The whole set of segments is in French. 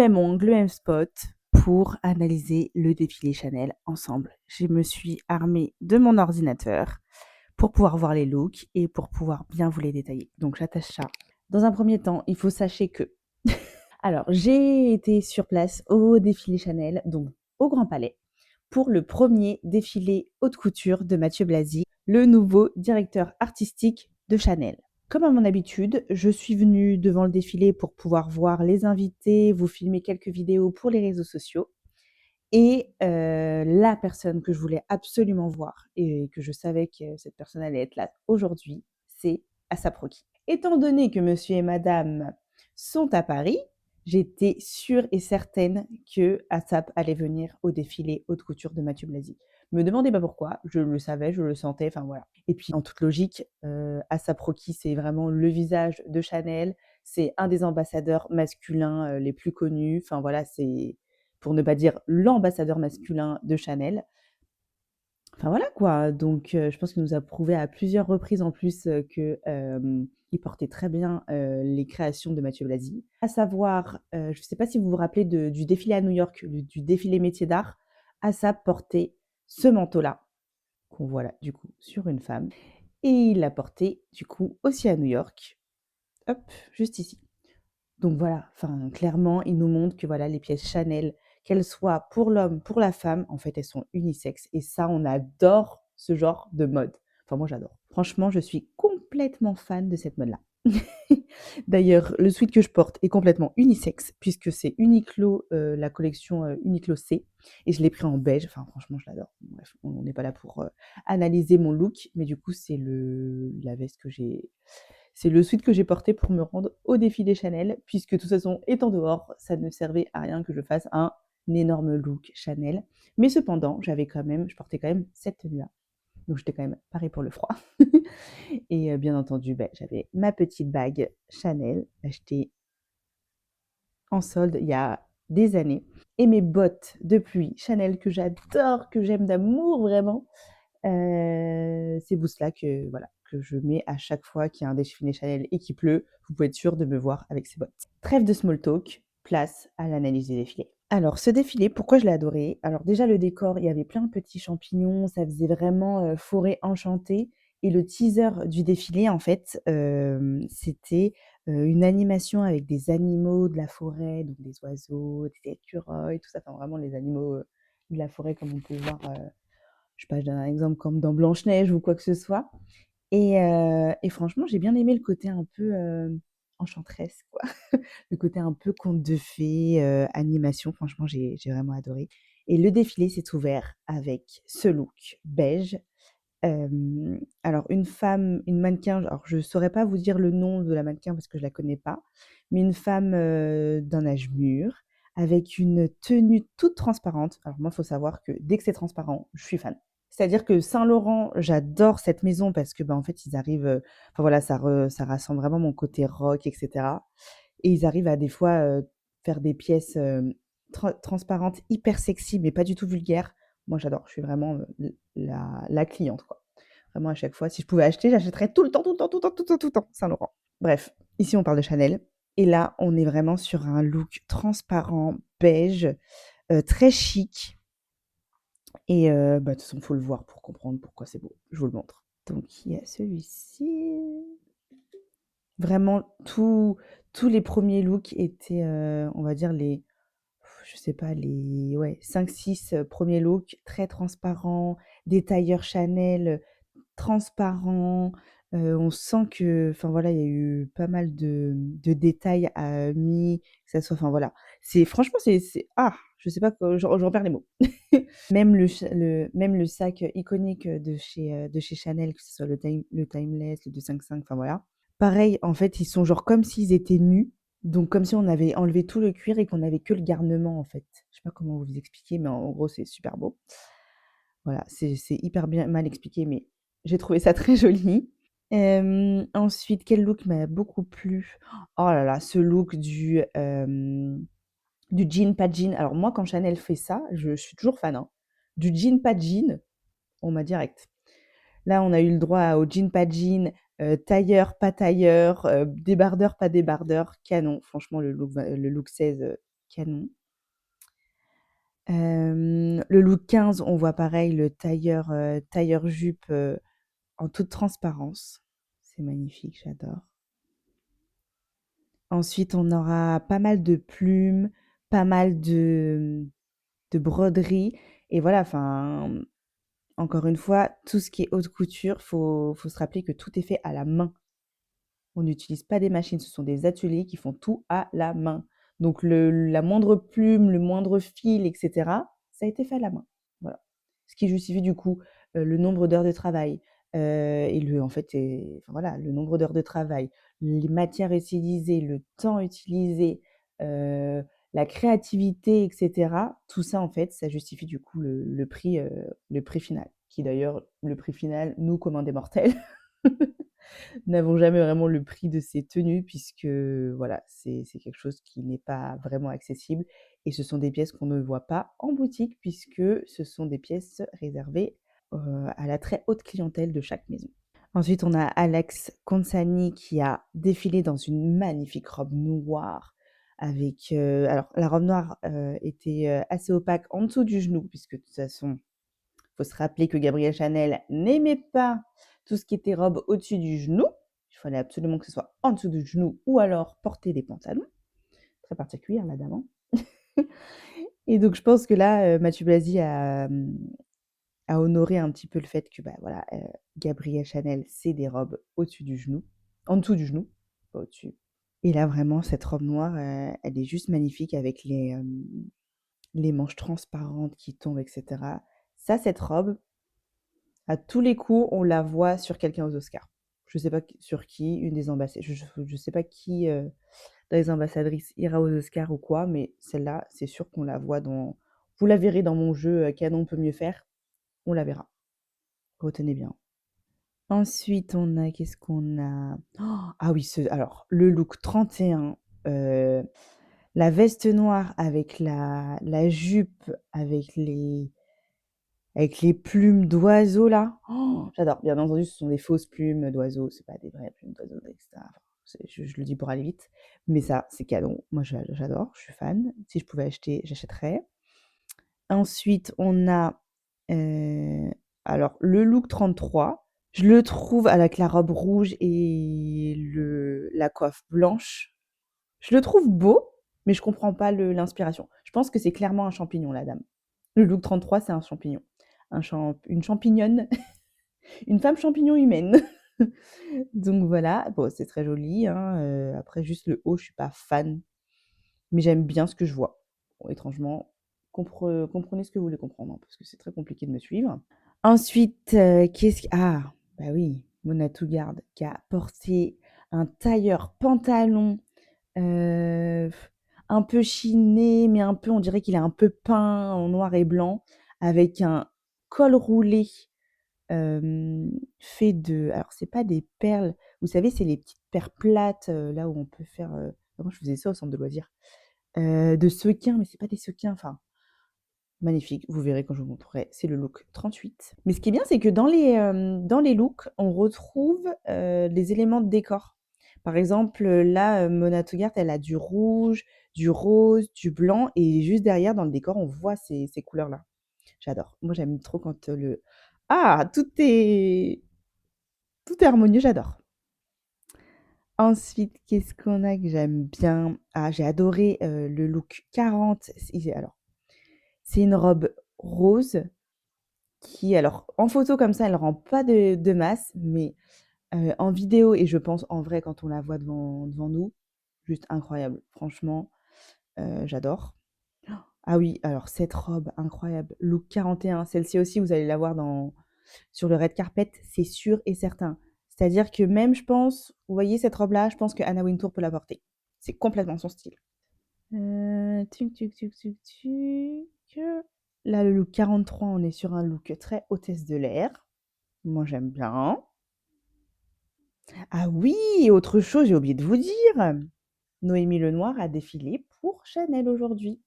même ongle, le même spot pour analyser le défilé Chanel ensemble. Je me suis armée de mon ordinateur pour pouvoir voir les looks et pour pouvoir bien vous les détailler. Donc j'attache ça. Dans un premier temps, il faut sachez que alors, j'ai été sur place au défilé Chanel, donc au Grand Palais, pour le premier défilé haute couture de Mathieu Blazy, le nouveau directeur artistique de Chanel. Comme à mon habitude, je suis venue devant le défilé pour pouvoir voir les invités, vous filmer quelques vidéos pour les réseaux sociaux. Et la personne que je voulais absolument voir et que je savais que cette personne allait être là aujourd'hui, c'est Asap Rocky. Étant donné que monsieur et madame sont à Paris, j'étais sûre et certaine que Asap allait venir au défilé haute couture de Mathieu Blazy. Me demandez pas pourquoi, je le savais, je le sentais, enfin voilà. Et puis en toute logique, Asap Rocky, c'est vraiment le visage de Chanel, c'est un des ambassadeurs masculins les plus connus, enfin voilà, c'est pour ne pas dire l'ambassadeur masculin de Chanel. Enfin voilà quoi, donc je pense qu'il nous a prouvé à plusieurs reprises en plus que il portait très bien les créations de Mathieu Blazy. À savoir, je ne sais pas si vous vous rappelez du défilé à New York, du défilé métier d'art, Asap portait ce manteau-là, qu'on voit là du coup sur une femme, et il l'a porté du coup aussi à New York, hop, juste ici. Donc voilà, enfin clairement, il nous montre que voilà, les pièces Chanel, qu'elles soient pour l'homme, pour la femme, en fait, elles sont unisexes. Et ça, on adore ce genre de mode. Enfin, moi, j'adore. Franchement, je suis complètement fan de cette mode-là. D'ailleurs, le sweat que je porte est complètement unisexe, puisque c'est Uniqlo, la collection Uniqlo C. Et je l'ai pris en beige. Enfin, franchement, je l'adore. Bref, on n'est pas là pour analyser mon look. Mais du coup, c'est la veste que j'ai. C'est le sweat que j'ai porté pour me rendre au défilé Chanel, puisque de toute façon, étant dehors, ça ne servait à rien que je fasse un énorme look Chanel. Mais cependant, je portais quand même cette tenue-là. Donc j'étais quand même parée pour le froid. Et bien entendu, j'avais ma petite bague Chanel, achetée en solde il y a des années. Et mes bottes de pluie Chanel que j'adore, que j'aime d'amour vraiment. Ces boosts-là que je mets à chaque fois qu'il y a un défilé Chanel et qu'il pleut. Vous pouvez être sûr de me voir avec ces bottes. Trêve de small talk, place à l'analyse du défilé. Alors, ce défilé, pourquoi je l'ai adoré? Alors déjà, le décor, il y avait plein de petits champignons, ça faisait vraiment forêt enchantée. Et le teaser du défilé, en fait, c'était une animation avec des animaux de la forêt, donc des oiseaux, des écureuils, tout ça, enfin vraiment les animaux de la forêt comme on peut voir je sais pas, je donne un exemple comme dans Blanche-Neige ou quoi que ce soit. Et franchement, j'ai bien aimé le côté un peu enchanteresse, quoi. Le côté un peu conte de fées, animation. Franchement, j'ai vraiment adoré. Et le défilé s'est ouvert avec ce look beige. Alors, une mannequin, alors je ne saurais pas vous dire le nom de la mannequin parce que je ne la connais pas, mais une femme d'un âge mûr, avec une tenue toute transparente. Alors moi, il faut savoir que dès que c'est transparent, je suis fan. C'est-à-dire que Saint-Laurent, j'adore cette maison parce que, en fait, ils arrivent, enfin voilà, ça rassemble vraiment mon côté rock, etc. Et ils arrivent à des fois faire des pièces transparentes, hyper sexy, mais pas du tout vulgaires. Moi, j'adore. Je suis vraiment la cliente, quoi. Vraiment, à chaque fois, si je pouvais acheter, j'achèterais tout le temps, tout le temps, tout le temps, tout le temps, tout le temps, Saint-Laurent. Bref, ici, on parle de Chanel. Et là, on est vraiment sur un look transparent, beige, très chic. Et de toute façon, il faut le voir pour comprendre pourquoi c'est beau. Je vous le montre. Donc, il y a celui-ci. Vraiment, tous les premiers looks étaient, on va dire, je sais pas, les ouais, 5-6 premiers looks très transparents, des tailleurs Chanel transparents. On sent que, enfin voilà, il y a eu pas mal de détails mis, que ça soit, enfin voilà. Franchement, je sais pas, j'en perds les mots. Même le sac iconique de chez Chanel, que ce soit le Timeless, le 255, enfin voilà. Pareil, en fait, ils sont genre comme s'ils étaient nus, donc comme si on avait enlevé tout le cuir et qu'on avait que le garnement, en fait. Je sais pas comment vous expliquer, mais en gros, c'est super beau. Voilà, c'est hyper bien mal expliqué, mais j'ai trouvé ça très joli. Ensuite, quel look m'a beaucoup plu? Oh là là, ce look du jean, pas de jean. Alors moi, quand Chanel fait ça, je suis toujours fan, hein. Du jean, pas de jean, on m'a direct. Là, on a eu le droit au jean, pas de jean, tailleur, pas tailleur, débardeur, pas débardeur. Canon, franchement, le look 16, canon. Le look 15, on voit pareil le tailleur jupe en toute transparence. C'est magnifique, j'adore. Ensuite, on aura pas mal de plumes, pas mal de broderies. Et voilà, enfin, encore une fois, tout ce qui est haute couture, faut se rappeler que tout est fait à la main. On n'utilise pas des machines, ce sont des ateliers qui font tout à la main. Donc la moindre plume, le moindre fil, etc., ça a été fait à la main. Voilà. Ce qui justifie du coup le nombre d'heures de travail et enfin, voilà, le nombre d'heures de travail, les matières utilisées, le temps utilisé, la créativité, etc. Tout ça, en fait, ça justifie du coup le prix final. Qui d'ailleurs, le prix final, nous, comme des mortels, n'avons jamais vraiment le prix de ces tenues puisque voilà, c'est quelque chose qui n'est pas vraiment accessible et ce sont des pièces qu'on ne voit pas en boutique puisque ce sont des pièces réservées à la très haute clientèle de chaque maison. Ensuite, on a Alex Consani qui a défilé dans une magnifique robe noire avec alors la robe noire était assez opaque en dessous du genou puisque de toute façon faut se rappeler que Gabrielle Chanel n'aimait pas tout ce qui était robe au-dessus du genou. Il fallait absolument que ce soit en dessous du genou ou alors porter des pantalons. Très particulier, la dame. Et donc, je pense que là, Mathieu Blasi a honoré un petit peu le fait que, bah voilà, Gabrielle Chanel, c'est des robes au-dessus du genou, en dessous du genou, pas au-dessus. Et là, vraiment, cette robe noire, elle est juste magnifique avec les manches transparentes qui tombent, etc. Ça, cette robe, à tous les coups, on la voit sur quelqu'un aux Oscars. Je ne sais pas sur qui, une des ambassadrices. Je ne sais pas qui dans les ambassadrices ira aux Oscars ou quoi, mais celle-là, c'est sûr qu'on la voit dans. Vous la verrez dans mon jeu Canon peut mieux faire. On la verra. Retenez bien. Ensuite, on a. Qu'est-ce qu'on a? Ah oui, alors, le look 31. La veste noire avec la jupe, avec les plumes d'oiseaux là. Oh, j'adore. Bien entendu, ce sont des fausses plumes d'oiseaux, c'est pas des vraies plumes d'oiseaux, etc. Enfin, je le dis pour aller vite. Mais ça, c'est canon. Moi, j'adore, je suis fan. Si je pouvais acheter, j'achèterais. Ensuite, on a alors le look 33. Je le trouve avec la robe rouge et la coiffe blanche. Je le trouve beau, mais je comprends pas l'inspiration. Je pense que c'est clairement un champignon, la dame. Le look 33, c'est un champignon. Une champignonne, une femme champignon humaine. Donc voilà, bon, c'est très joli. Hein, après, juste le haut, je suis pas fan, mais j'aime bien ce que je vois. Bon, étrangement, comprenez ce que vous voulez comprendre, hein, parce que c'est très compliqué de me suivre. Ensuite, Ah, bah oui, Mona Tougard, qui a porté un tailleur pantalon Heu, un peu chiné, mais un peu on dirait qu'il est un peu peint en noir et blanc, avec un col roulé, fait de alors c'est pas des perles, vous savez, c'est les petites perles plates, là où on peut faire, moi je faisais ça au centre de loisirs, de sequins, mais c'est pas des sequins, enfin magnifique, vous verrez quand je vous montrerai, c'est le look 38. Mais ce qui est bien, c'est que dans les looks, on retrouve, les éléments de décor. Par exemple, là, Mona Tugart, elle a du rouge, du rose, du blanc et juste derrière dans le décor, on voit ces couleurs-là. J'adore. Moi, j'aime trop quand, tout est harmonieux, j'adore. Ensuite, qu'est-ce qu'on a que j'aime bien? Ah, j'ai adoré, le look 40. C'est une robe rose qui alors en photo comme ça, elle rend pas de masse, mais en vidéo et je pense en vrai quand on la voit devant nous, juste incroyable. Franchement, j'adore. Ah oui, alors cette robe incroyable, look 41, celle-ci aussi vous allez la voir sur le red carpet, c'est sûr et certain. C'est-à-dire que même je pense, vous voyez cette robe-là, je pense que Anna Wintour peut la porter. C'est complètement son style. Tuc, tuc, tuc, tuc, tuc. Là, le look 43, on est sur un look très hôtesse de l'air. Moi, j'aime bien. Ah oui, autre chose, j'ai oublié de vous dire. Noémie Lenoir a défilé pour Chanel aujourd'hui.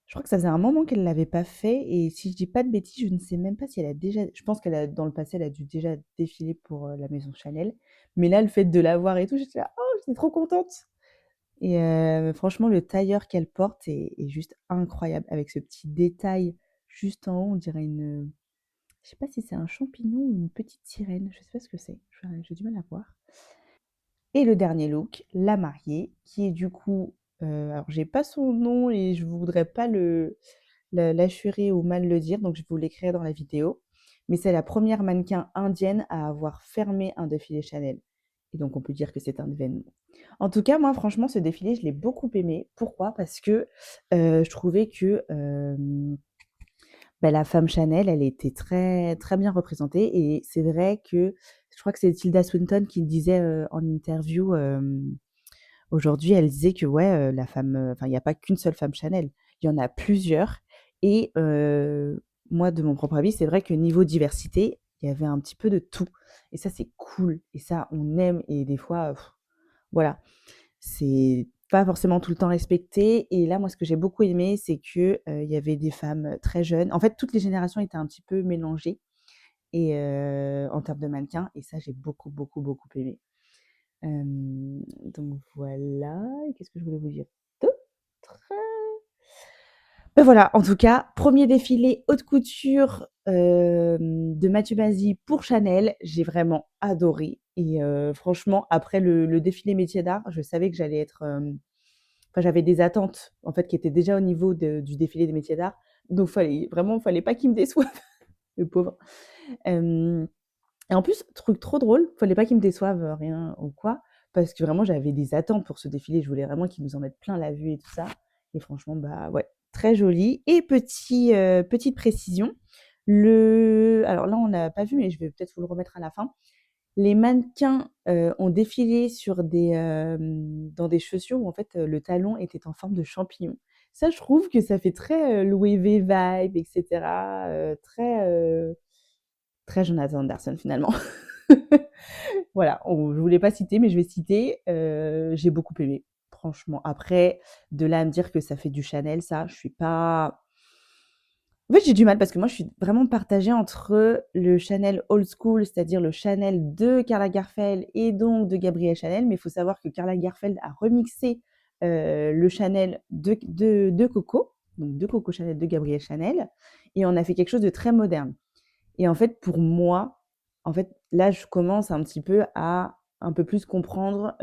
Je crois que ça faisait un moment qu'elle ne l'avait pas fait et si je dis pas de bêtises, je ne sais même pas si elle a déjà je pense qu'elle a dans le passé, elle a dû déjà défiler pour, la maison Chanel. Mais là, le fait de la voir et tout, j'étais là: «Oh, j'étais trop contente!» Et franchement, le tailleur qu'elle porte est juste incroyable avec ce petit détail juste en haut, on dirait une, je sais pas si c'est un champignon ou une petite sirène, je sais pas ce que c'est, j'ai du mal à voir. Et le dernier look, la mariée, qui est du coup, alors j'ai pas son nom et je voudrais pas l'assurer ou mal le dire, donc je vais vous l'écrire dans la vidéo. Mais c'est la première mannequin indienne à avoir fermé un défilé Chanel. Et donc on peut dire que c'est un événement. En tout cas, moi franchement, ce défilé, je l'ai beaucoup aimé. Pourquoi? Parce que je trouvais que bah, la femme Chanel, elle était très, très bien représentée. Et c'est vrai que je crois que c'est Tilda Swinton qui le disait en interview. Aujourd'hui, elle disait que ouais, la femme, enfin, il n'y a pas qu'une seule femme Chanel, il y en a plusieurs. Et moi, de mon propre avis, c'est vrai que niveau diversité, il y avait un petit peu de tout. Et ça, c'est cool. Et ça, on aime. Et des fois, voilà, c'est pas forcément tout le temps respecté. Et là, moi, ce que j'ai beaucoup aimé, c'est que il y avait des femmes très jeunes. En fait, toutes les générations étaient un petit peu mélangées et en termes de mannequins. Et ça, j'ai beaucoup, beaucoup, beaucoup aimé. Donc voilà, et qu'est-ce que je voulais vous dire d'autre? Voilà, en tout cas, premier défilé haute couture, de Mathieu Bazzi pour Chanel. J'ai vraiment adoré et franchement, après le défilé métiers d'art, je savais que j'allais être, enfin, j'avais des attentes, en fait, qui étaient déjà au niveau du défilé des métiers d'art. Donc fallait pas qu'il me déçoive, le pauvre. Hem Et en plus, truc trop drôle, fallait pas qu'ils me déçoivent, rien ou quoi, parce que vraiment j'avais des attentes pour ce défilé. Je voulais vraiment qu'ils nous en mettent plein la vue et tout ça. Et franchement, bah ouais, très joli. Et petite précision, alors là on n'a pas vu, mais je vais peut-être vous le remettre à la fin. Les mannequins ont défilé dans des chaussures où en fait le talon était en forme de champignon. Ça, je trouve que ça fait très Louis V vibe, etc. Très Jonathan Anderson finalement. Voilà, je voulais pas citer, mais je vais citer. J'ai beaucoup aimé, franchement. Après, de là à me dire que ça fait du Chanel, ça, je suis pas. En fait, j'ai du mal parce que moi, je suis vraiment partagée entre le Chanel old school, c'est-à-dire le Chanel de Karl Lagerfeld et donc de Gabrielle Chanel. Mais il faut savoir que Karl Lagerfeld a remixé le Chanel de Coco, donc de Coco Chanel de Gabrielle Chanel, et on a fait quelque chose de très moderne. Et en fait, pour moi, en fait, là, je commence un petit peu à un peu plus comprendre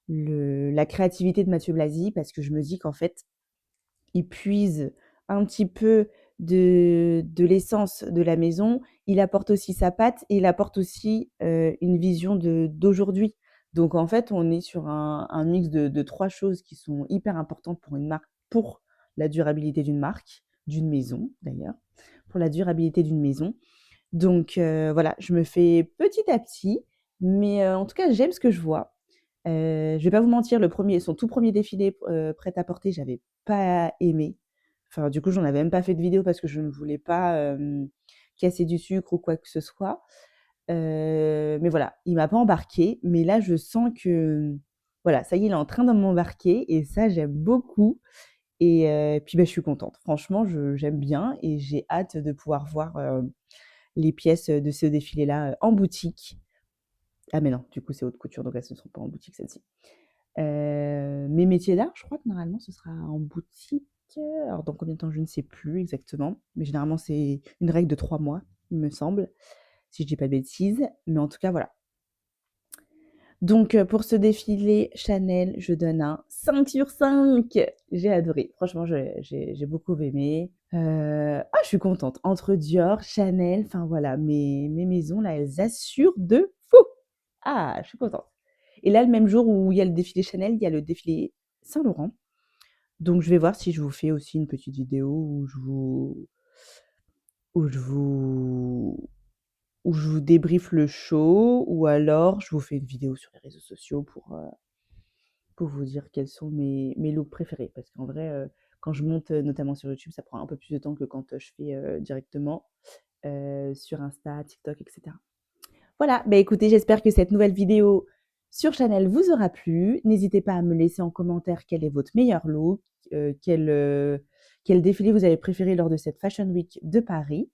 la créativité de Mathieu Blasi parce que je me dis qu'en fait, il puise un petit peu de l'essence de la maison. Il apporte aussi sa patte et il apporte aussi une vision d'aujourd'hui. Donc en fait, on est sur un mix de trois choses qui sont hyper importantes pour une marque, pour la durabilité d'une marque, d'une maison d'ailleurs, pour la durabilité d'une maison. Donc voilà, je me fais petit à petit, mais en tout cas, j'aime ce que je vois. Je vais pas vous mentir, son tout premier défilé prêt-à-porter, j'avais pas aimé. Enfin, du coup, j'en avais même pas fait de vidéo parce que je ne voulais pas casser du sucre ou quoi que ce soit. Mais voilà, il m'a pas embarqué. Mais là, je sens que voilà, ça y est, il est en train de m'embarquer et ça, j'aime beaucoup. Et puis, bah, je suis contente. Franchement, j'aime bien et j'ai hâte de pouvoir voir les pièces de ce défilé-là en boutique. Ah mais non, du coup c'est haute couture, donc elles ne seront pas en boutique celles-ci. Mes métiers d'art, je crois que normalement ce sera en boutique. Alors dans combien de temps, je ne sais plus exactement, mais généralement c'est une règle de 3 mois, il me semble, si je dis pas de bêtises. Mais en tout cas, voilà. Donc pour ce défilé Chanel, je donne un 5 sur 5. J'ai adoré. Franchement, j'ai beaucoup aimé. Je suis contente. Entre Dior, Chanel, enfin voilà, mes maisons là, elles assurent de fou. Ah, je suis contente. Et là, le même jour où il y a le défilé Chanel, il y a le défilé Saint-Laurent. Donc je vais voir si je vous fais aussi une petite vidéo où je vous où je vous débriefe le show, ou alors je vous fais une vidéo sur les réseaux sociaux pour vous dire quels sont mes looks préférés. Parce qu'en vrai, quand je monte notamment sur YouTube, ça prend un peu plus de temps que quand je fais directement sur Insta, TikTok, etc. Voilà, bah écoutez, j'espère que cette nouvelle vidéo sur Chanel vous aura plu. N'hésitez pas à me laisser en commentaire quel est votre meilleur look, quel défilé vous avez préféré lors de cette Fashion Week de Paris.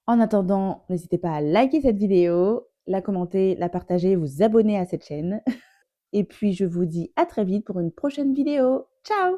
En attendant, n'hésitez pas à liker cette vidéo, la commenter, la partager, vous abonner à cette chaîne. et puis je vous dis à très vite pour une prochaine vidéo. Ciao!